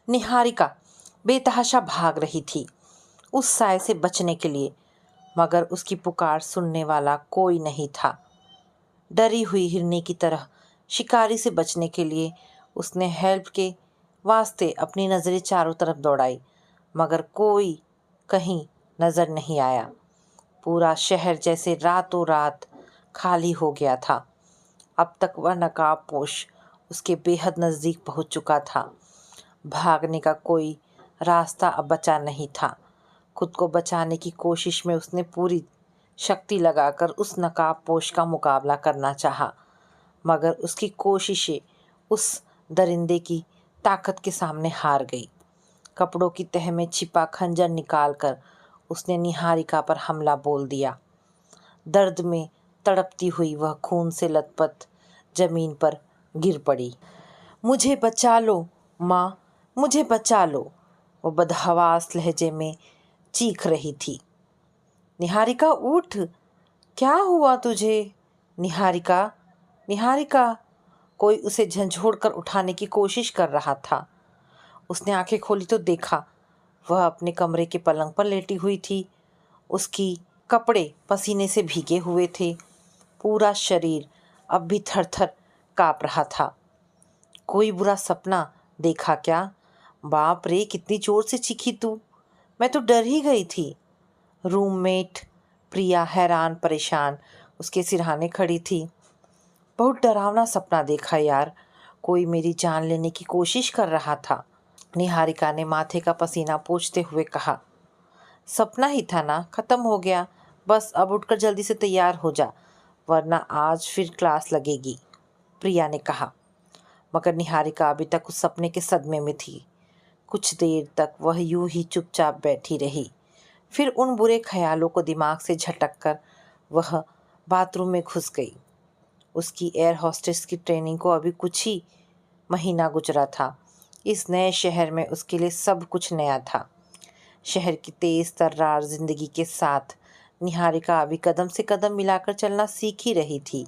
निहारिका बेतहाशा भाग रही थी उस साय से बचने के लिए, मगर उसकी पुकार सुनने वाला कोई नहीं था। डरी हुई हिरनी की तरह शिकारी से बचने के लिए उसने हेल्प के वास्ते अपनी नज़रें चारों तरफ दौड़ाई, मगर कोई कहीं नज़र नहीं आया। पूरा शहर जैसे रातों रात खाली हो गया था। अब तक वह नकाबपोश उसके बेहद नज़दीक पहुंच चुका था। भागने का कोई रास्ता अब बचा नहीं था। खुद को बचाने की कोशिश में उसने पूरी शक्ति लगाकर उस नकाबपोश का मुकाबला करना चाहा, मगर उसकी कोशिशें उस दरिंदे की ताकत के सामने हार गई। कपड़ों की तह में छिपा खंजर निकालकर उसने निहारिका पर हमला बोल दिया। दर्द में तड़पती हुई वह खून से लथपथ जमीन पर गिर पड़ी। मुझे बचा लो माँ, मुझे बचा लो, वो बदहवास लहजे में चीख रही थी। निहारिका उठ, क्या हुआ तुझे? निहारिका, निहारिका। कोई उसे झंझोड़ कर उठाने की कोशिश कर रहा था। उसने आंखें खोली तो देखा वह अपने कमरे के पलंग पर लेटी हुई थी। उसकी कपड़े पसीने से भीगे हुए थे। पूरा शरीर अब भी थर थर काँप रहा था। कोई बुरा सपना देखा क्या? बाप रे, कितनी जोर से चीखी तू, मैं तो डर ही गई थी। रूममेट प्रिया हैरान परेशान उसके सिरहाने खड़ी थी। बहुत डरावना सपना देखा यार, कोई मेरी जान लेने की कोशिश कर रहा था। निहारिका ने माथे का पसीना पोंछते हुए कहा। सपना ही था ना, खत्म हो गया। बस अब उठकर जल्दी से तैयार हो जा, वरना आज फिर क्लास लगेगी, प्रिया ने कहा। मगर निहारिका अभी तक उस सपने के सदमे में थी। कुछ देर तक वह यूं ही चुपचाप बैठी रही। फिर उन बुरे ख्यालों को दिमाग से झटक कर वह बाथरूम में घुस गई। उसकी एयर होस्टेस की ट्रेनिंग को अभी कुछ ही महीना गुजरा था। इस नए शहर में उसके लिए सब कुछ नया था। शहर की तेज तर्रार जिंदगी के साथ निहारिका अभी कदम से कदम मिलाकर चलना सीख ही रही थी।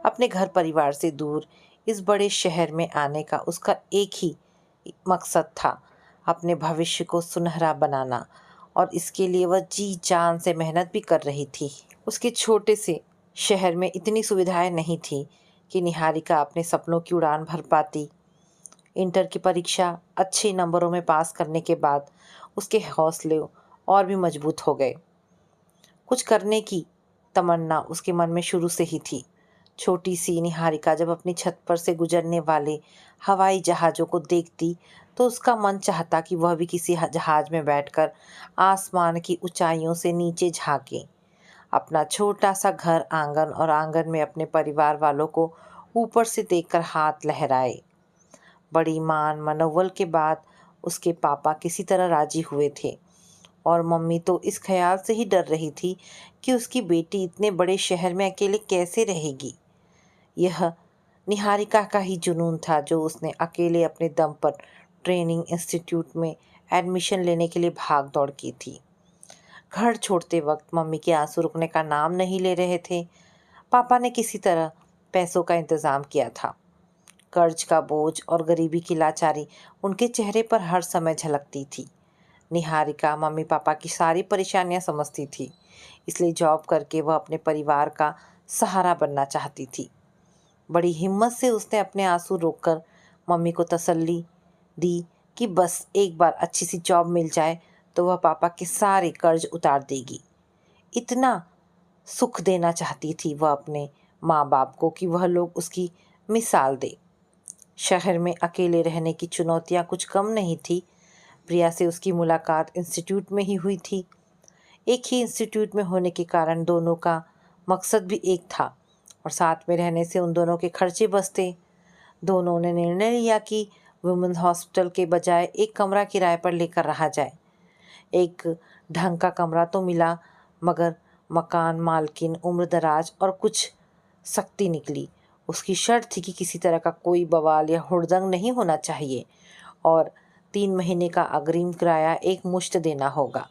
अपने घर परिवार से दूर इस बड़े शहर में आने का उसका एक ही मकसद था, अपने भविष्य को सुनहरा बनाना, और इसके लिए वह जी जान से मेहनत भी कर रही थी। उसके छोटे से शहर में इतनी सुविधाएं नहीं थी कि निहारिका अपने सपनों की उड़ान भर पाती। इंटर की परीक्षा अच्छे नंबरों में पास करने के बाद उसके हौसले और भी मजबूत हो गए। कुछ करने की तमन्ना उसके मन में शुरू से ही थी। छोटी सी निहारिका जब अपनी छत पर से गुजरने वाले हवाई जहाज़ों को देखती तो उसका मन चाहता कि वह भी किसी जहाज़ में बैठकर आसमान की ऊंचाइयों से नीचे झांके, अपना छोटा सा घर आंगन और आंगन में अपने परिवार वालों को ऊपर से देखकर हाथ लहराए। बड़ी मान मनोबल के बाद उसके पापा किसी तरह राजी हुए थे, और मम्मी तो इस ख्याल से ही डर रही थी कि उसकी बेटी इतने बड़े शहर में अकेले कैसे रहेगी। यह निहारिका का ही जुनून था जो उसने अकेले अपने दम पर ट्रेनिंग इंस्टीट्यूट में एडमिशन लेने के लिए भाग दौड़ की थी। घर छोड़ते वक्त मम्मी के आंसू रुकने का नाम नहीं ले रहे थे। पापा ने किसी तरह पैसों का इंतज़ाम किया था। कर्ज का बोझ और गरीबी की लाचारी उनके चेहरे पर हर समय झलकती थी। निहारिका मम्मी पापा की सारी परेशानियां समझती थी, इसलिए जॉब करके वह अपने परिवार का सहारा बनना चाहती थी। बड़ी हिम्मत से उसने अपने आंसू रोककर मम्मी को तसल्ली दी कि बस एक बार अच्छी सी जॉब मिल जाए तो वह पापा के सारे कर्ज उतार देगी। इतना सुख देना चाहती थी वह अपने माँ बाप को कि वह लोग उसकी मिसाल दे। शहर में अकेले रहने की चुनौतियाँ कुछ कम नहीं थी। प्रिया से उसकी मुलाकात इंस्टीट्यूट में ही हुई थी। एक ही इंस्टीट्यूट में होने के कारण दोनों का मकसद भी एक था, और साथ में रहने से उन दोनों के खर्चे बचते। दोनों ने निर्णय लिया कि वुमेन्स हॉस्पिटल के बजाय एक कमरा किराए पर लेकर रहा जाए। एक ढंग का कमरा तो मिला, मगर मकान मालकिन उम्रदराज और कुछ सख्ती निकली। उसकी शर्त थी कि किसी तरह का कोई बवाल या हुड़दंग नहीं होना चाहिए, और 3 महीने का अग्रिम किराया एक मुश्त देना होगा।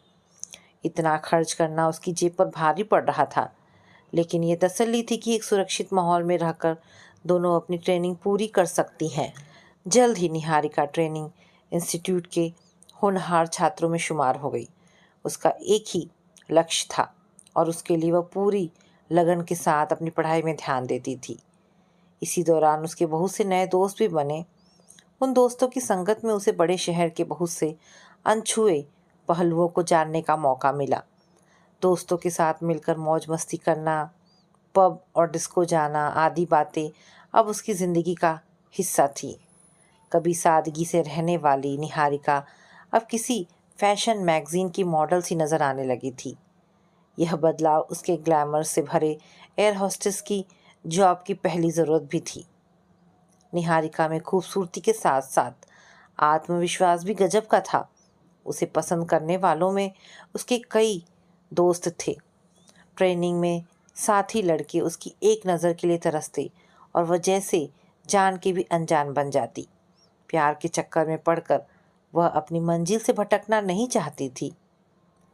इतना खर्च करना उसकी जेब पर भारी पड़ रहा था, लेकिन ये तसल्ली थी कि एक सुरक्षित माहौल में रहकर दोनों अपनी ट्रेनिंग पूरी कर सकती हैं। जल्द ही निहारिका ट्रेनिंग इंस्टीट्यूट के होनहार छात्रों में शुमार हो गई। उसका एक ही लक्ष्य था और उसके लिए वह पूरी लगन के साथ अपनी पढ़ाई में ध्यान देती थी। इसी दौरान उसके बहुत से नए दोस्त भी बने। उन दोस्तों की संगत में उसे बड़े शहर के बहुत से अनछुए पहलुओं को जानने का मौका मिला। दोस्तों के साथ मिलकर मौज मस्ती करना, पब और डिस्को जाना आदि बातें अब उसकी ज़िंदगी का हिस्सा थी। कभी सादगी से रहने वाली निहारिका अब किसी फैशन मैगज़ीन की मॉडल सी नज़र आने लगी थी। यह बदलाव उसके ग्लैमर से भरे एयर होस्टेस की जॉब की पहली ज़रूरत भी थी। निहारिका में खूबसूरती के साथ साथ आत्मविश्वास भी गजब का था। उसे पसंद करने वालों में उसके कई दोस्त थे। ट्रेनिंग में साथी लड़के उसकी एक नज़र के लिए तरसते और वह जैसे जान के भी अनजान बन जाती। प्यार के चक्कर में पड़कर वह अपनी मंजिल से भटकना नहीं चाहती थी।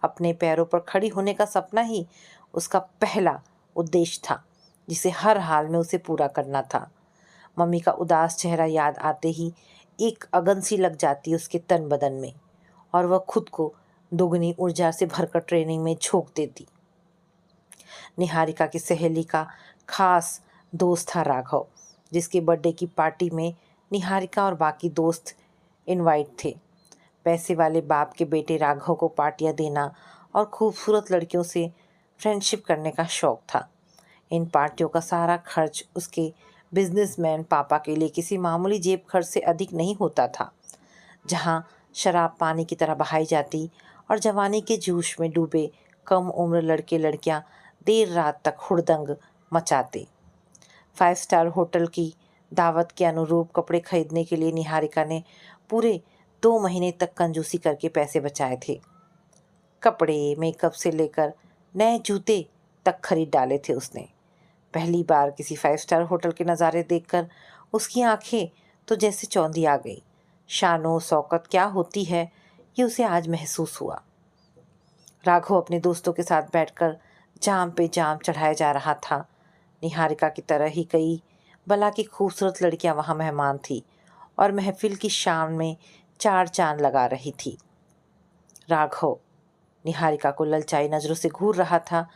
अपने पैरों पर खड़ी होने का सपना ही उसका पहला उद्देश्य था, जिसे हर हाल में उसे पूरा करना था। मम्मी का उदास चेहरा याद आते ही एक अगन सी लग जाती उसके तन बदन में और वह खुद को दुगनी ऊर्जा से भरकर ट्रेनिंग में झोंक देती। निहारिका की सहेली का खास दोस्त था राघव, जिसके बर्थडे की पार्टी में निहारिका और बाकी दोस्त इनवाइट थे। पैसे वाले बाप के बेटे राघव को पार्टियां देना और खूबसूरत लड़कियों से फ्रेंडशिप करने का शौक था। इन पार्टियों का सारा खर्च उसके बिजनेसमैन पापा के लिए किसी मामूली जेब खर्च से अधिक नहीं होता था। जहां शराब पानी की तरह बहाई जाती और जवानी के जोश में डूबे कम उम्र लड़के लड़कियां देर रात तक हुड़दंग मचाते। 5 स्टार होटल की दावत के अनुरूप कपड़े खरीदने के लिए निहारिका ने पूरे 2 महीने तक कंजूसी करके पैसे बचाए थे। कपड़े, मेकअप से लेकर नए जूते तक खरीद डाले थे उसने। पहली बार किसी 5 स्टार होटल के नज़ारे देखकर उसकी आंखें तो जैसे चौंधी आ गई। शानो शौकत क्या होती है, ये उसे आज महसूस हुआ। राघव अपने दोस्तों के साथ बैठकर जाम पे जाम चढ़ाया जा रहा था। निहारिका की तरह ही कई भला की खूबसूरत लड़कियां वहां मेहमान थी और महफिल की शान में 4 चांद लगा रही थी। राघव निहारिका को ललचाई नज़रों से घूर रहा था।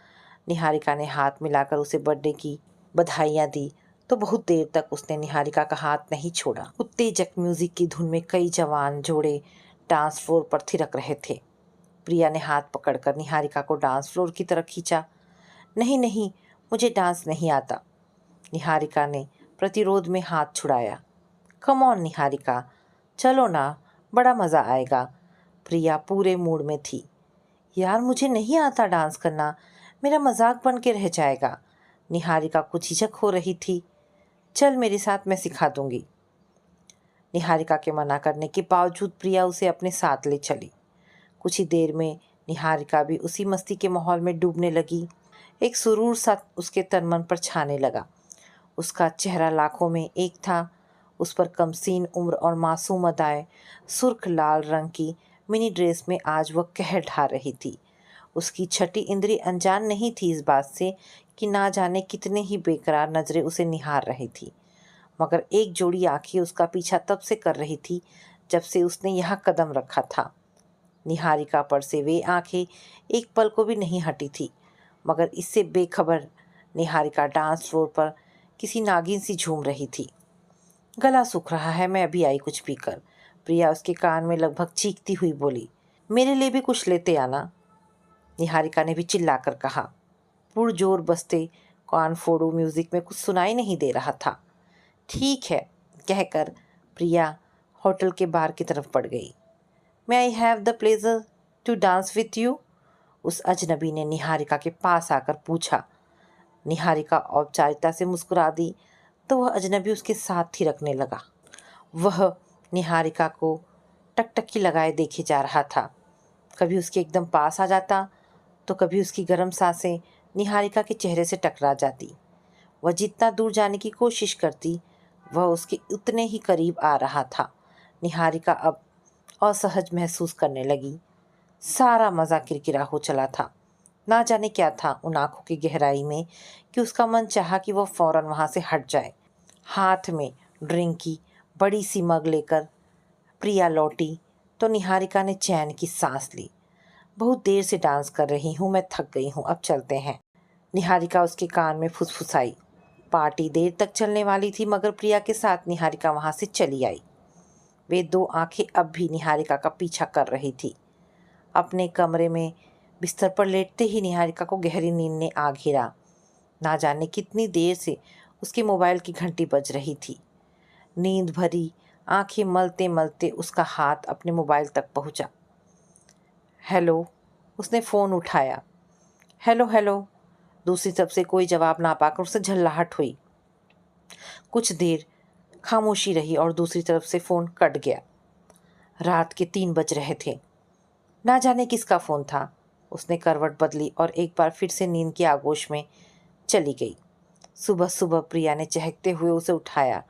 निहारिका ने हाथ मिलाकर उसे बर्थडे की बधाइयाँ दी तो बहुत देर तक उसने निहारिका का हाथ नहीं छोड़ा। उत्तेजक म्यूजिक की धुन में कई जवान जोड़े डांस फ्लोर पर थिरक रहे थे। प्रिया ने हाथ पकड़कर निहारिका को डांस फ्लोर की तरफ खींचा। नहीं नहीं, मुझे डांस नहीं आता। निहारिका ने प्रतिरोध में हाथ छुड़ाया। कम ऑन निहारिका, चलो ना, बड़ा मज़ा आएगा। प्रिया पूरे मूड में थी। यार मुझे नहीं आता डांस करना, मेरा मजाक बन के रह जाएगा। निहारिका को झिझक हो रही थी। चल मेरे साथ, मैं सिखा दूंगी। निहारिका के मना करने के बावजूद प्रिया उसे अपने साथ ले चली। कुछ ही देर में निहारिका भी उसी मस्ती के माहौल में डूबने लगी। एक सुरूर सा उसके तन मन पर छाने लगा। उसका चेहरा लाखों में एक था। उस पर कमसीन उम्र और मासूम अदाएं सुर्ख लाल रंग की मिनी ड्रेस में आज वह कहर ढा रही थी। उसकी छठी इंद्री अनजान नहीं थी इस बात से कि ना जाने कितने ही बेकरार नजरें उसे निहार रही थी, मगर एक जोड़ी आंखें उसका पीछा तब से कर रही थी जब से उसने यहाँ कदम रखा था। निहारिका पर से वे आंखें एक पल को भी नहीं हटी थी, मगर इससे बेखबर निहारिका डांस फ्लोर पर किसी नागिन सी झूम रही थी। गला सूख रहा है, मैं अभी आई कुछ पीकर। प्रिया उसके कान में लगभग चीखती हुई बोली। मेरे लिए भी कुछ लेते आना, निहारिका ने भी चिल्लाकर कहा। पुरजोर बजते कान फोड़ू म्यूजिक में कुछ सुनाई नहीं दे रहा था। ठीक है, कहकर प्रिया होटल के बार की तरफ बढ़ गई। May I have the pleasure to dance with you, उस अजनबी ने निहारिका के पास आकर पूछा। निहारिका औपचारिकता से मुस्कुरा दी तो वह अजनबी उसके साथ थिरकने लगा। वह निहारिका को टकटकी लगाए देखे जा रहा था। कभी उसके एकदम पास आ जाता तो कभी उसकी गर्म सांसें निहारिका के चेहरे से टकरा जाती। वह जितना दूर जाने की कोशिश करती, वह उसके उतने ही करीब आ रहा था। निहारिका अब असहज महसूस करने लगी। सारा मज़ा किरकिरा हो चला था। ना जाने क्या था उन आंखों की गहराई में कि उसका मन चाहा कि वह फौरन वहाँ से हट जाए। हाथ में ड्रिंक की बड़ी सी मग लेकर प्रिया लौटी तो निहारिका ने चैन की सांस ली। बहुत देर से डांस कर रही हूँ, मैं थक गई हूँ, अब चलते हैं, निहारिका उसके कान में फुसफुसाई। पार्टी देर तक चलने वाली थी मगर प्रिया के साथ निहारिका वहाँ से चली आई। वे दो आंखें अब भी निहारिका का पीछा कर रही थी। अपने कमरे में बिस्तर पर लेटते ही निहारिका को गहरी नींद ने आ घेरा। ना जाने कितनी देर से उसके मोबाइल की घंटी बज रही थी। नींद भरी आंखें मलते मलते उसका हाथ अपने मोबाइल तक पहुंचा। हेलो, उसने फ़ोन उठाया। हेलो हेलो, दूसरी तरफ से कोई जवाब ना पाकर उसे झल्लाहट हुई। कुछ देर खामोशी रही और दूसरी तरफ से फ़ोन कट गया। रात के 3 बज रहे थे। ना जाने किसका फ़ोन था। उसने करवट बदली और एक बार फिर से नींद की आगोश में चली गई। सुबह सुबह प्रिया ने चहकते हुए उसे उठाया।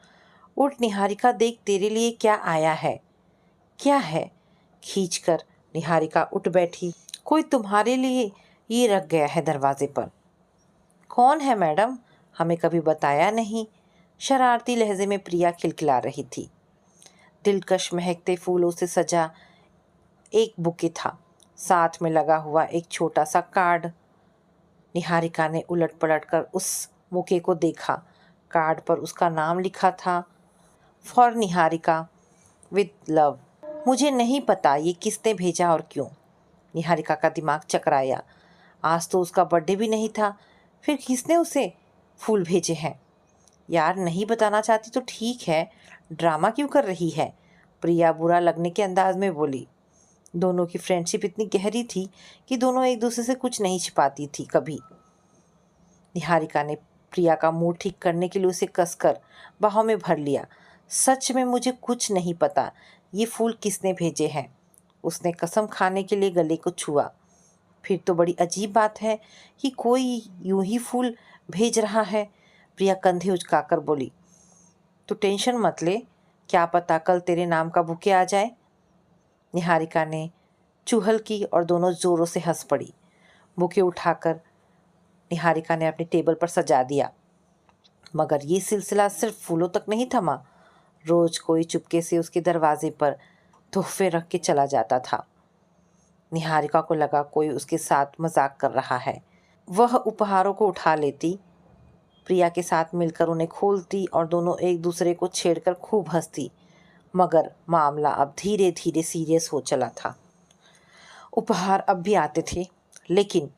उठ निहारिका, देख तेरे लिए क्या आया है। क्या है? खींचकर निहारिका उठ बैठी। कोई तुम्हारे लिए ये रख गया है दरवाजे पर। कौन है मैडम? हमें कभी बताया नहीं। शरारती लहजे में प्रिया खिलखिला रही थी। दिलकश महकते फूलों से सजा एक बुके था, साथ में लगा हुआ एक छोटा सा कार्ड। निहारिका ने उलट पलट कर उस बुके को देखा। कार्ड पर उसका नाम लिखा था, फॉर निहारिका विद लव। मुझे नहीं पता ये किसने भेजा और क्यों। निहारिका का दिमाग चकराया। आज तो उसका बर्थडे भी नहीं था, फिर किसने उसे फूल भेजे हैं। यार, नहीं बताना चाहती तो ठीक है, ड्रामा क्यों कर रही है? प्रिया बुरा लगने के अंदाज में बोली। दोनों की फ्रेंडशिप इतनी गहरी थी कि दोनों एक दूसरे से कुछ नहीं छिपाती थी कभी। निहारिका ने प्रिया का मूड ठीक करने के लिए उसे कसकर बाहों में भर लिया। सच में मुझे कुछ नहीं पता ये फूल किसने भेजे हैं। उसने कसम खाने के लिए गले को छुआ। फिर तो बड़ी अजीब बात है कि कोई यूं ही फूल भेज रहा है। प्रिया कंधे उचकाकर बोली। तो टेंशन मत ले, क्या पता कल तेरे नाम का बुके आ जाए। निहारिका ने चुहल की और दोनों जोरों से हंस पड़ी। बुके उठाकर निहारिका ने अपने टेबल पर सजा दिया। मगर ये सिलसिला सिर्फ फूलों तक नहीं थमा। रोज कोई चुपके से उसके दरवाजे पर तोहफे रख के चला जाता था। निहारिका को लगा कोई उसके साथ मजाक कर रहा है। वह उपहारों को उठा लेती, प्रिया के साथ मिलकर उन्हें खोलती और दोनों एक दूसरे को छेड़कर खूब हंसती। मगर मामला अब धीरे धीरे सीरियस हो चला था। उपहार अब भी आते थे, लेकिन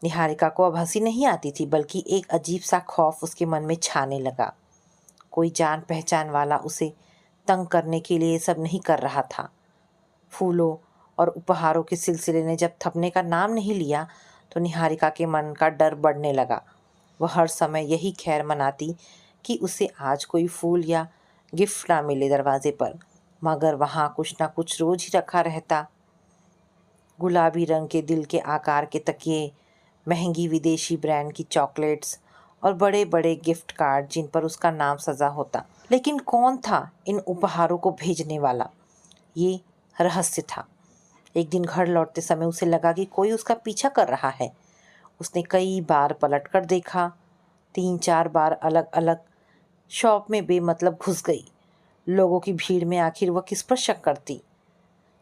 निहारिका को अब हंसी नहीं आती थी, बल्कि एक अजीब सा खौफ उसके मन में छाने लगा। कोई जान पहचान वाला उसे तंग करने के लिए सब नहीं कर रहा था। फूलों और उपहारों के सिलसिले ने जब थमने का नाम नहीं लिया तो निहारिका के मन का डर बढ़ने लगा। वह हर समय यही खैर मनाती कि उसे आज कोई फूल या गिफ्ट ना मिले दरवाजे पर, मगर वहाँ कुछ ना कुछ रोज ही रखा रहता। गुलाबी रंग के दिल के आकार के तकिए, महंगी विदेशी ब्रांड की चॉकलेट्स और बड़े बड़े गिफ्ट कार्ड जिन पर उसका नाम सजा होता। लेकिन कौन था इन उपहारों को भेजने वाला? ये रहस्य था। एक दिन घर लौटते समय उसे लगा कि कोई उसका पीछा कर रहा है। उसने कई बार पलट कर देखा। 3-4 बार अलग अलग शॉप में बेमतलब घुस गई। लोगों की भीड़ में आखिर वह किस पर शक करती?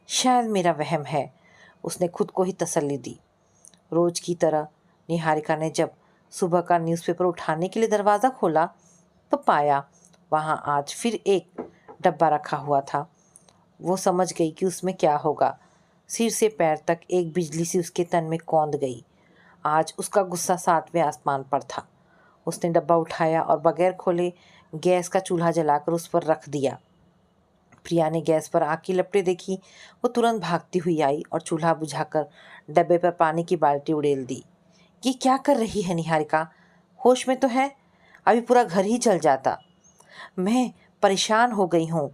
शायद मेरा वहम है, उसने खुद को ही तसल्ली दी। रोज की तरह निहारिका ने जब सुबह का न्यूज़पेपर उठाने के लिए दरवाज़ा खोला तो पाया वहाँ आज फिर एक डब्बा रखा हुआ था। वो समझ गई कि उसमें क्या होगा। सिर से पैर तक एक बिजली सी उसके तन में कौंध गई। आज उसका गुस्सा 7वें आसमान पर था। उसने डब्बा उठाया और बगैर खोले गैस का चूल्हा जलाकर उस पर रख दिया। प्रिया ने गैस पर आग की लपटें देखी। वो तुरंत भागती हुई आई और चूल्हा बुझाकर डब्बे पर पानी की बाल्टी उड़ेल दी। ये क्या कर रही है निहारिका? होश में तो है? अभी पूरा घर ही जल जाता। मैं परेशान हो गई हूँ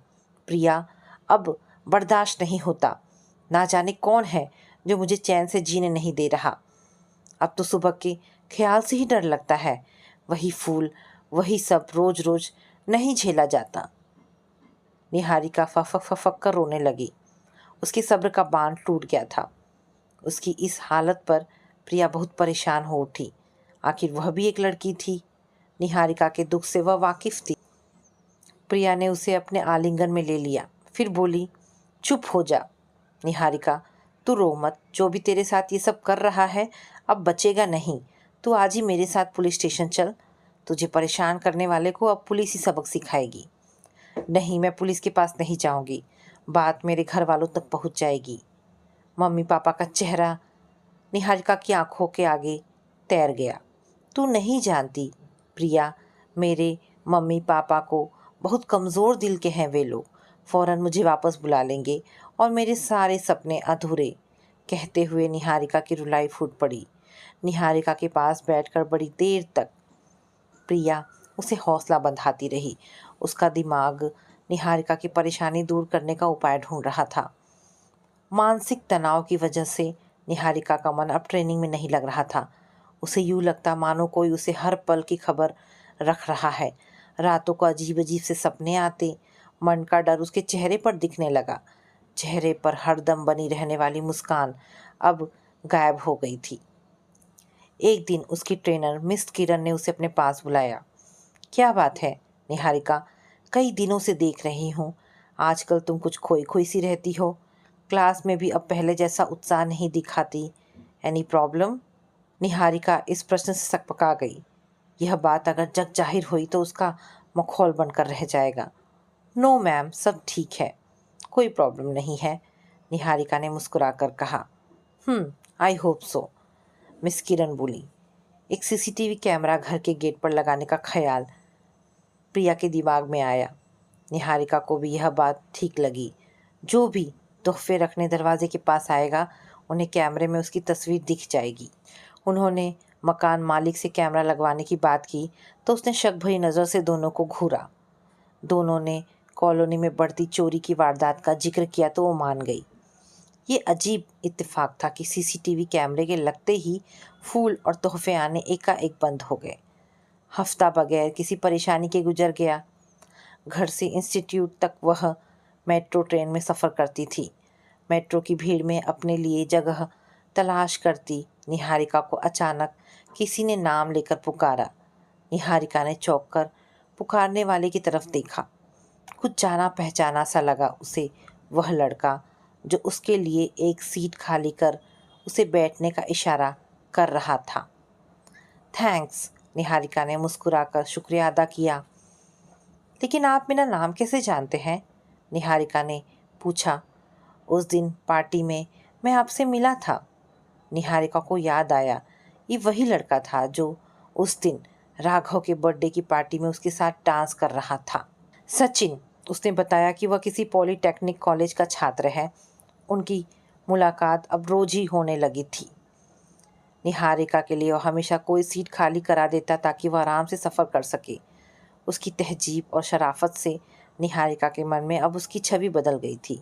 प्रिया, अब बर्दाश्त नहीं होता। ना जाने कौन है जो मुझे चैन से जीने नहीं दे रहा। अब तो सुबह के ख्याल से ही डर लगता है। वही फूल, वही सब रोज रोज नहीं झेला जाता। निहारिका फफक फफक कर रोने लगी। उसकी सब्र का बांध टूट गया था। उसकी इस हालत पर प्रिया बहुत परेशान हो उठी। आखिर वह भी एक लड़की थी। निहारिका के दुख से वह वाकिफ थी। प्रिया ने उसे अपने आलिंगन में ले लिया, फिर बोली, चुप हो जा निहारिका, तू रो मत। जो भी तेरे साथ ये सब कर रहा है अब बचेगा नहीं। तू आज ही मेरे साथ पुलिस स्टेशन चल। तुझे परेशान करने वाले को अब पुलिस ही सबक सिखाएगी। नहीं, मैं पुलिस के पास नहीं जाऊंगी। बात मेरे घर वालों तक पहुंच जाएगी। मम्मी पापा का चेहरा निहारिका की आंखों के आगे तैर गया। तू नहीं जानती प्रिया, मेरे मम्मी पापा को बहुत कमज़ोर दिल के हैं वे लोग। फ़ौरन मुझे वापस बुला लेंगे और मेरे सारे सपने अधूरे। कहते हुए निहारिका की रुलाई फूट पड़ी। निहारिका के पास बैठकर बड़ी देर तक प्रिया उसे हौसला बंधाती रही। उसका दिमाग निहारिका की परेशानी दूर करने का उपाय ढूंढ रहा था। मानसिक तनाव की वजह से निहारिका का मन अब ट्रेनिंग में नहीं लग रहा था। उसे यूँ लगता मानो कोई उसे हर पल की खबर रख रहा है। रातों को अजीब अजीब से सपने आते। मन का डर उसके चेहरे पर दिखने लगा। चेहरे पर हरदम बनी रहने वाली मुस्कान अब गायब हो गई थी। एक दिन उसकी ट्रेनर मिस किरण ने उसे अपने पास बुलाया। क्या बात है निहारिका, कई दिनों से देख रही हूँ, आजकल तुम कुछ खोई खोई सी रहती हो। क्लास में भी अब पहले जैसा उत्साह नहीं दिखाती। Any problem? निहारिका इस प्रश्न से सकपका गई। यह बात अगर जग जाहिर हुई तो उसका मखौल बनकर रह जाएगा। नो मैम, सब ठीक है, कोई प्रॉब्लम नहीं है, निहारिका ने मुस्कुराकर कहा। आई होप सो, मिस किरण बोली। एक सीसीटीवी कैमरा घर के गेट पर लगाने का ख्याल प्रिया के दिमाग में आया। निहारिका को भी यह बात ठीक लगी। जो भी तोहफे रखने दरवाजे के पास आएगा उन्हें कैमरे में उसकी तस्वीर दिख जाएगी। उन्होंने मकान मालिक से कैमरा लगवाने की बात की तो उसने शक भरी नज़र से दोनों को घूरा। दोनों ने कॉलोनी में बढ़ती चोरी की वारदात का जिक्र किया तो वो मान गई। ये अजीब इत्तेफाक था कि सीसीटीवी कैमरे के लगते ही फूल और तोहफे आने एकाएक बंद हो गए। हफ्ता बगैर किसी परेशानी के गुजर गया। घर से इंस्टीट्यूट तक वह मेट्रो ट्रेन में सफ़र करती थी। मेट्रो की भीड़ में अपने लिए जगह तलाश करती निहारिका को अचानक किसी ने नाम लेकर पुकारा। निहारिका ने चौंक कर पुकारने वाले की तरफ देखा। कुछ जाना पहचाना सा लगा उसे वह लड़का जो उसके लिए एक सीट खाली कर उसे बैठने का इशारा कर रहा था। थैंक्स, निहारिका ने मुस्कुराकर शुक्रिया अदा किया। लेकिन आप मेरा नाम कैसे जानते हैं? निहारिका ने पूछा। उस दिन पार्टी में मैं आपसे मिला था। निहारिका को याद आया, ये वही लड़का था जो उस दिन राघव के बर्थडे की पार्टी में उसके साथ डांस कर रहा था। सचिन, उसने बताया कि वह किसी पॉलीटेक्निक कॉलेज का छात्र है। उनकी मुलाकात अब रोज ही होने लगी थी। निहारिका के लिए वह हमेशा कोई सीट खाली करा देता ताकि वह आराम से सफ़र कर सके। उसकी तहजीब और शराफत से निहारिका के मन में अब उसकी छवि बदल गई थी।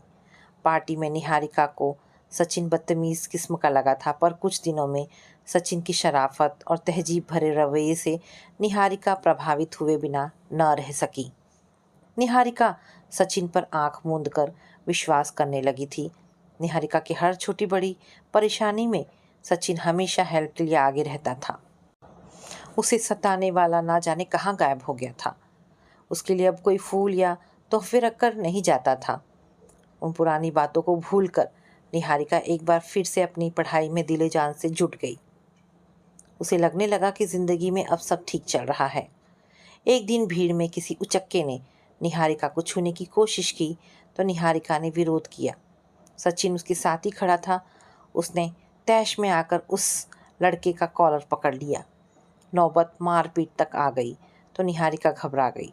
पार्टी में निहारिका को सचिन बदतमीज़ किस्म का लगा था, पर कुछ दिनों में सचिन की शराफत और तहजीब भरे रवैये से निहारिका प्रभावित हुए बिना न रह सकी। निहारिका सचिन पर आंख मूंद कर विश्वास करने लगी थी। निहारिका की हर छोटी बड़ी परेशानी में सचिन हमेशा हेल्प के लिए आगे रहता था। उसे सताने वाला ना जाने कहाँ गायब हो गया था। उसके लिए अब कोई फूल या तोहफे रखकर नहीं जाता था। उन पुरानी बातों को भूलकर निहारिका एक बार फिर से अपनी पढ़ाई में दिले जान से जुट गई। उसे लगने लगा कि ज़िंदगी में अब सब ठीक चल रहा है। एक दिन भीड़ में किसी उचक्के ने निहारिका को छूने की कोशिश की तो निहारिका ने विरोध किया। सचिन उसके साथ ही खड़ा था। उसने तैश में आकर उस लड़के का कॉलर पकड़ लिया। नौबत मारपीट तक आ गई तो निहारिका घबरा गई।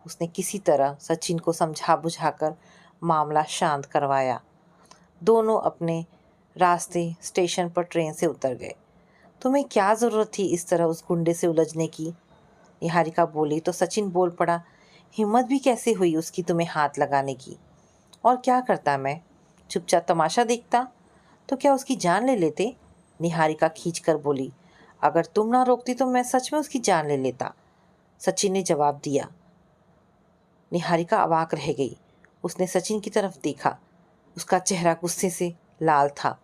उसने किसी तरह सचिन को समझा बुझाकर मामला शांत करवाया। दोनों अपने रास्ते स्टेशन पर ट्रेन से उतर गए। तुम्हें क्या ज़रूरत थी इस तरह उस गुंडे से उलझने की? निहारिका बोली तो सचिन बोल पड़ा, हिम्मत भी कैसे हुई उसकी तुम्हें हाथ लगाने की? और क्या करता मैं? चुपचाप तमाशा देखता? तो क्या उसकी जान ले लेते? निहारिका खींचकर बोली। अगर तुम ना रोकती तो मैं सच में उसकी जान ले लेता, सचिन ने जवाब दिया। निहारिका अवाक रह गई। उसने सचिन की तरफ देखा। उसका चेहरा गुस्से से लाल था।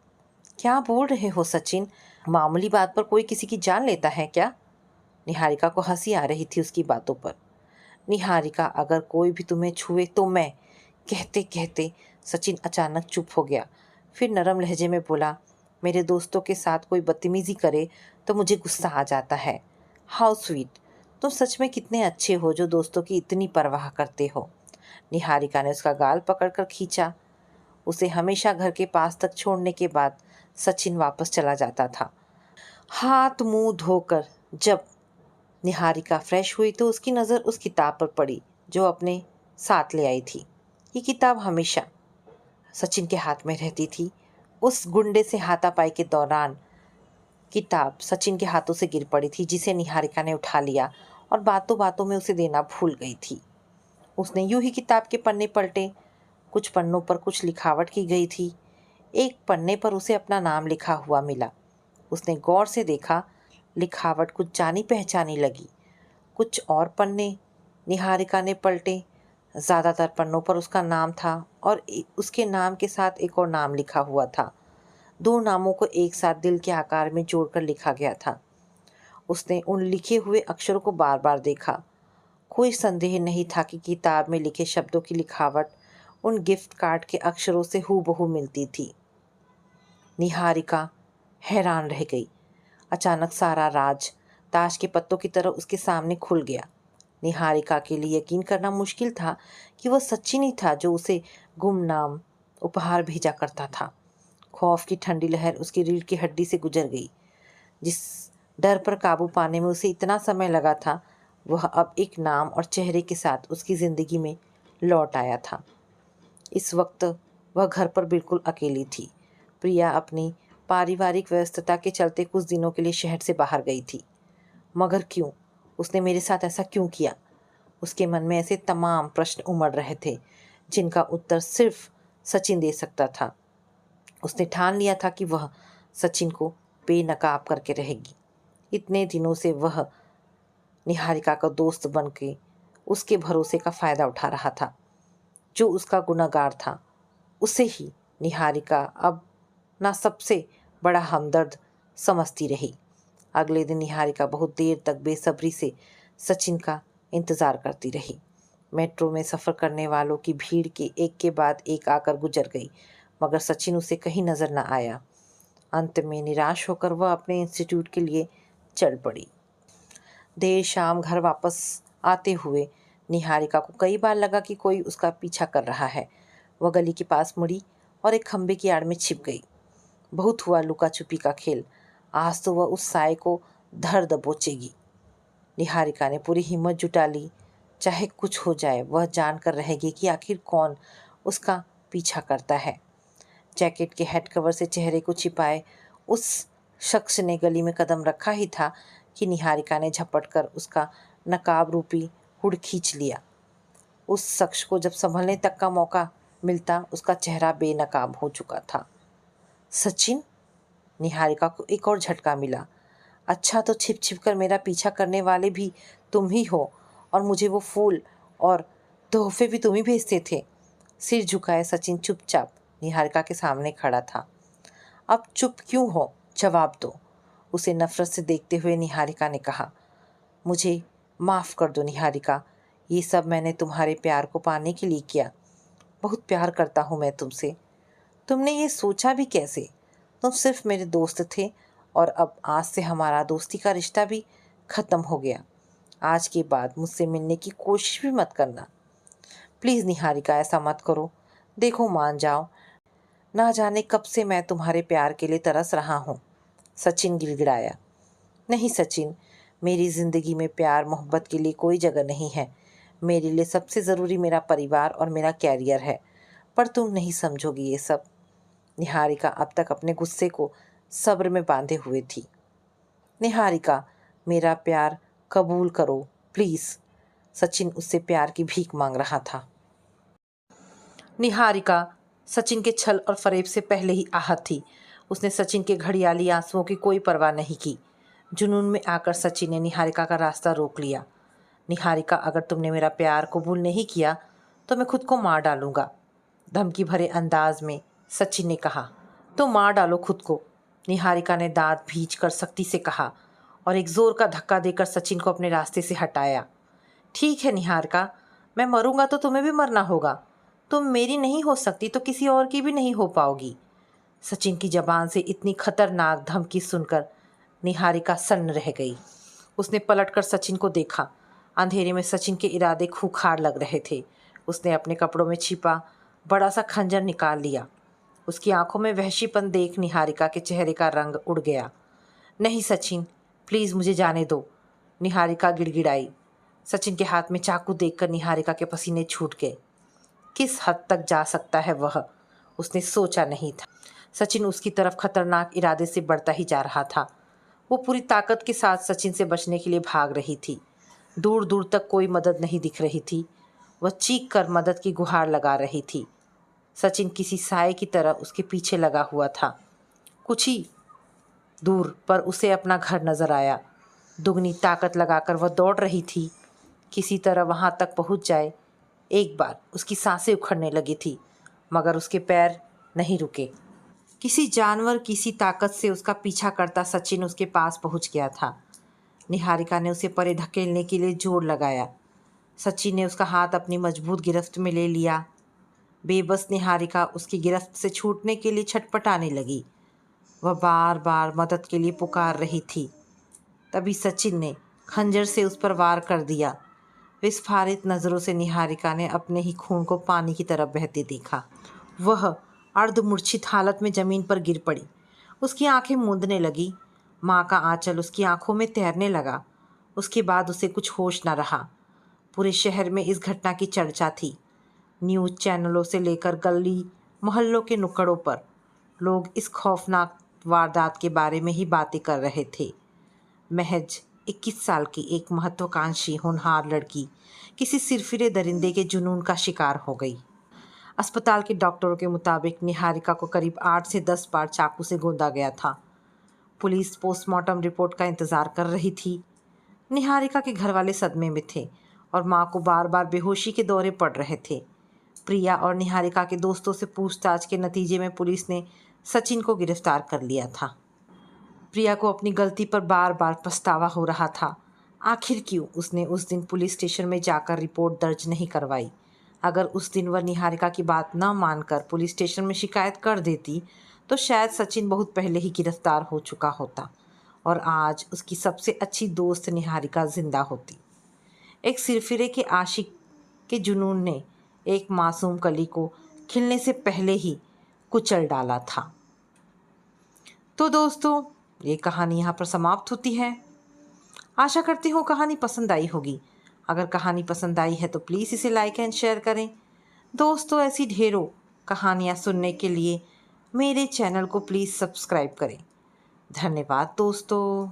क्या बोल रहे हो सचिन? मामूली बात पर कोई किसी की जान लेता है क्या? निहारिका को हंसी आ रही थी उसकी बातों पर। निहारिका, अगर कोई भी तुम्हें छुए तो मैं कहते कहते सचिन अचानक चुप हो गया। फिर नरम लहजे में बोला, मेरे दोस्तों के साथ कोई बदतमीजी करे तो मुझे गुस्सा आ जाता है। हाउ स्वीट, तुम सच में कितने अच्छे हो जो दोस्तों की इतनी परवाह करते हो। निहारिका ने उसका गाल पकड़कर खींचा। उसे हमेशा घर के पास तक छोड़ने के बाद सचिन वापस चला जाता था। हाथ मुंह धोकर जब निहारिका फ्रेश हुई तो उसकी नज़र उस किताब पर पड़ी जो अपने साथ ले आई थी। ये किताब हमेशा सचिन के हाथ में रहती थी। उस गुंडे से हाथापाई के दौरान किताब सचिन के हाथों से गिर पड़ी थी, जिसे निहारिका ने उठा लिया और बातों बातों में उसे देना भूल गई थी। उसने यूं ही किताब के पन्ने पलटे। कुछ पन्नों पर कुछ लिखावट की गई थी। एक पन्ने पर उसे अपना नाम लिखा हुआ मिला। उसने गौर से देखा। लिखावट कुछ जानी पहचानी लगी। कुछ और पन्ने निहारिका ने पलटे। ज़्यादातर पन्नों पर उसका नाम था और उसके नाम के साथ एक और नाम लिखा हुआ था। दो नामों को एक साथ दिल के आकार में जोड़कर लिखा गया था। उसने उन लिखे हुए अक्षरों को बार बार देखा। कोई संदेह नहीं था कि किताब में लिखे शब्दों की लिखावट उन गिफ्ट कार्ड के अक्षरों से हूबहू मिलती थी। निहारिका हैरान रह गई। अचानक सारा राज ताश के पत्तों की तरह उसके सामने खुल गया। निहारिका के लिए यकीन करना मुश्किल था कि वह सचिन ही था जो उसे गुमनाम उपहार भेजा करता था। खौफ की ठंडी लहर उसकी रीढ़ की हड्डी से गुजर गई। जिस डर पर काबू पाने में उसे इतना समय लगा था, वह अब एक नाम और चेहरे के साथ उसकी ज़िंदगी में लौट आया था। इस वक्त वह घर पर बिल्कुल अकेली थी। प्रिया अपनी पारिवारिक व्यस्तता के चलते कुछ दिनों के लिए शहर से बाहर गई थी। मगर क्यों? उसने मेरे साथ ऐसा क्यों किया? उसके मन में ऐसे तमाम प्रश्न उमड़ रहे थे जिनका उत्तर सिर्फ सचिन दे सकता था। उसने ठान लिया था कि वह सचिन को बेनकाब करके रहेगी। इतने दिनों से वह निहारिका का दोस्त बन के उसके भरोसे का फ़ायदा उठा रहा था। जो उसका गुनहगार था उसे ही निहारिका अब ना सबसे बड़ा हमदर्द समझती रही। अगले दिन निहारिका बहुत देर तक बेसब्री से सचिन का इंतज़ार करती रही। मेट्रो में सफ़र करने वालों की भीड़ के बाद एक आकर गुजर गई, मगर सचिन उसे कहीं नज़र न आया। अंत में निराश होकर वह अपने इंस्टीट्यूट के लिए चल पड़ी। देर शाम घर वापस आते हुए निहारिका को कई बार लगा कि कोई उसका पीछा कर रहा है। वह गली के पास मुड़ी और एक खंबे की आड़ में छिप गई। बहुत हुआ लुका छुपी का खेल, आज तो वह उस साए को धर दबोचेगी। निहारिका ने पूरी हिम्मत जुटा ली। चाहे कुछ हो जाए, वह जानकर रहेगी कि आखिर कौन उसका पीछा करता है। जैकेट के हेड कवर से चेहरे को छिपाए उस शख्स ने गली में कदम रखा ही था कि निहारिका ने झपट कर उसका नकाब रूपी हुड खींच लिया। उस शख्स को जब संभलने तक का मौका मिलता, उसका चेहरा बेनकाब हो चुका था। सचिन? निहारिका को एक और झटका मिला। अच्छा, तो छिप छिप कर मेरा पीछा करने वाले भी तुम ही हो और मुझे वो फूल और तोहफे भी तुम ही भेजते थे। सिर झुकाए सचिन चुपचाप निहारिका के सामने खड़ा था। अब चुप क्यों हो? जवाब दो। उसे नफरत से देखते हुए निहारिका ने कहा। मुझे माफ़ कर दो निहारिका, ये सब मैंने तुम्हारे प्यार को पाने के लिए किया। बहुत प्यार करता हूँ मैं तुमसे। तुमने ये सोचा भी कैसे? तुम सिर्फ मेरे दोस्त थे और अब आज से हमारा दोस्ती का रिश्ता भी ख़त्म हो गया। आज के बाद मुझसे मिलने की कोशिश भी मत करना। प्लीज़ निहारिका, ऐसा मत करो। देखो, मान जाओ। ना जाने कब से मैं तुम्हारे प्यार के लिए तरस रहा हूँ। सचिन गिड़गिड़ाया। नहीं सचिन, मेरी ज़िंदगी में प्यार मोहब्बत के लिए कोई जगह नहीं है। मेरे लिए सबसे ज़रूरी मेरा परिवार और मेरा कैरियर है। पर तुम नहीं समझोगी ये सब। निहारिका अब तक अपने गुस्से को सब्र में बांधे हुए थी। निहारिका, मेरा प्यार कबूल करो प्लीज़। सचिन उससे प्यार की भीख मांग रहा था। निहारिका सचिन के छल और फरेब से पहले ही आहत थी। उसने सचिन के घड़ियाली आंसुओं की कोई परवाह नहीं की। जुनून में आकर सचिन ने निहारिका का रास्ता रोक लिया। निहारिका, अगर तुमने मेरा प्यार कबूल नहीं किया तो मैं खुद को मार डालूंगा। धमकी भरे अंदाज में सचिन ने कहा। तो मार डालो खुद को। निहारिका ने दांत भींच कर सख्ती से कहा और एक जोर का धक्का देकर सचिन को अपने रास्ते से हटाया। ठीक है निहारिका, मैं मरूंगा तो तुम्हें भी मरना होगा। तुम मेरी नहीं हो सकती तो किसी और की भी नहीं हो पाओगी। सचिन की जबान से इतनी खतरनाक धमकी सुनकर निहारिका सन्न रह गई। उसने पलटकर सचिन को देखा। अंधेरे में सचिन के इरादे खूंखार लग रहे थे। उसने अपने कपड़ों में छिपा बड़ा सा खंजर निकाल लिया। उसकी आंखों में वहशीपन देख निहारिका के चेहरे का रंग उड़ गया। नहीं सचिन, प्लीज़ मुझे जाने दो, निहारिका गिड़गिड़ाई। सचिन के हाथ में चाकू देखकर निहारिका के पसीने छूट गए। किस हद तक जा सकता है वह, उसने सोचा नहीं था। सचिन उसकी तरफ खतरनाक इरादे से बढ़ता ही जा रहा था। वो पूरी ताकत के साथ सचिन से बचने के लिए भाग रही थी। दूर दूर तक कोई मदद नहीं दिख रही थी। वह चीख कर मदद की गुहार लगा रही थी। सचिन किसी साए की तरह उसके पीछे लगा हुआ था। कुछ ही दूर पर उसे अपना घर नजर आया। दुगनी ताकत लगाकर वह दौड़ रही थी, किसी तरह वहाँ तक पहुँच जाए। एक बार उसकी सांसें उखड़ने लगी थी, मगर उसके पैर नहीं रुके। किसी जानवर किसी ताकत से उसका पीछा करता सचिन उसके पास पहुँच गया था। निहारिका ने उसे परे धकेलने के लिए जोर लगाया। सचिन ने उसका हाथ अपनी मजबूत गिरफ्त में ले लिया। बेबस निहारिका उसकी गिरफ्त से छूटने के लिए छटपटाने लगी। वह बार बार मदद के लिए पुकार रही थी। तभी सचिन ने खंजर से उस पर वार कर दिया। विस्फारित नज़रों से निहारिका ने अपने ही खून को पानी की तरफ बहते देखा। वह अर्धमूर्छित हालत में ज़मीन पर गिर पड़ी। उसकी आंखें मूंदने लगी। माँ का आंचल उसकी आंखों में तैरने लगा। उसके बाद उसे कुछ होश न रहा। पूरे शहर में इस घटना की चर्चा थी। न्यूज़ चैनलों से लेकर गली मोहल्लों के नुक्कड़ों पर लोग इस खौफनाक वारदात के बारे में ही बातें कर रहे थे। महज 21 साल की एक महत्वाकांक्षी होनहार लड़की किसी सिरफिरे दरिंदे के जुनून का शिकार हो गई। अस्पताल के डॉक्टरों के मुताबिक निहारिका को करीब 8 से 10 बार चाकू से गोंदा गया था। पुलिस पोस्टमार्टम रिपोर्ट का इंतज़ार कर रही थी। निहारिका के घर वाले सदमे में थे और माँ को बार बार बेहोशी के दौरे पड़ रहे थे। प्रिया और निहारिका के दोस्तों से पूछताछ के नतीजे में पुलिस ने सचिन को गिरफ्तार कर लिया था। प्रिया को अपनी गलती पर बार बार पछतावा हो रहा था। आखिर क्यों उसने उस दिन पुलिस स्टेशन में जाकर रिपोर्ट दर्ज नहीं करवाई। अगर उस दिन वह निहारिका की बात न मानकर पुलिस स्टेशन में शिकायत कर देती तो शायद सचिन बहुत पहले ही गिरफ्तार हो चुका होता और आज उसकी सबसे अच्छी दोस्त निहारिका जिंदा होती। एक सिरफिरे के आशिक के जुनून ने एक मासूम कली को खिलने से पहले ही कुचल डाला था। तो दोस्तों, ये कहानी यहाँ पर समाप्त होती है। आशा करती हूँ कहानी पसंद आई होगी। अगर कहानी पसंद आई है तो प्लीज़ इसे लाइक एंड शेयर करें। दोस्तों, ऐसी ढेरों कहानियाँ सुनने के लिए मेरे चैनल को प्लीज़ सब्सक्राइब करें। धन्यवाद दोस्तों।